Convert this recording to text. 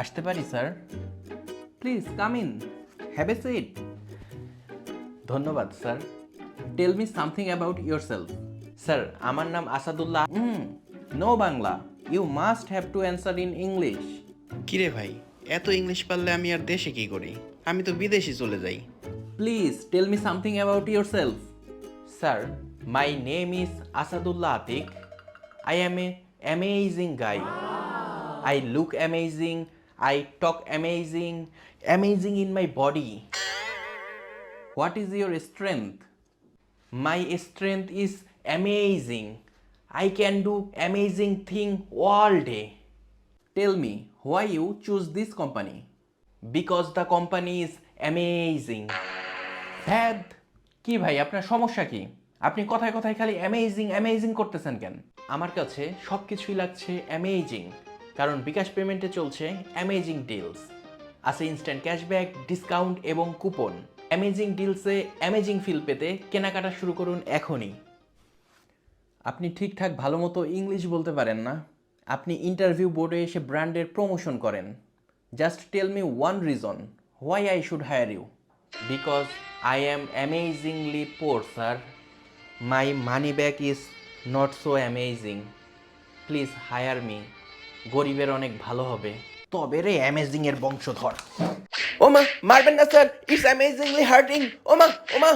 আসতে পারি sir? Please come in, have a seat. ধন্যবাদ sir. Tell me something about yourself. Sir, আমার নাম Asadullah. No Bangla, you must have to answer in English. কিরে ভাই, এত ইংলিশ পারলে আমি আর দেশে কি করি? আমি তো বিদেশে চলে যাই। Please tell me something about yourself. Sir, my name is Asadullah Atik. I am a amazing guy. I look amazing, I talk amazing, amazing in my body. What is your strength? My strength is amazing. I can do amazing thing all day. Tell me why you choose this company? Because the company is amazing. ধ্যাত, কি ভাই আপনার সমস্যা কি? আপনি কথায় কথায় খালি অ্যামেজিং অ্যামেজিং করতেছেন কেন? আমার কাছে সব কিছুই লাগছে অ্যামেজিং, কারণ বিকাশ পেমেন্টে চলছে অ্যামেজিং ডিলস। আছে ইনস্ট্যান্ট ক্যাশব্যাক, ডিসকাউন্ট এবং কুপন। অ্যামেজিং ডিলসে অ্যামেজিং ফিল পেতে কেনাকাটা শুরু করুন এখনই। আপনি ঠিকঠাক ভালো মতো ইংলিশ বলতে পারেন না। আপনি ইন্টারভিউ বোর্ডে এসে ব্র্যান্ডের প্রমোশন করেন। Just tell me one reason why I should hire you. Because I am amazingly poor sir. My money back is not so amazing. Please hire me. গরিবের অনেক ভালো হবে। তবে রে অ্যামেজিং এর বংশধর। ওমা, মারবেন না স্যার, ইটস অ্যামেজিংলি হার্টিং। ওমা ওমা।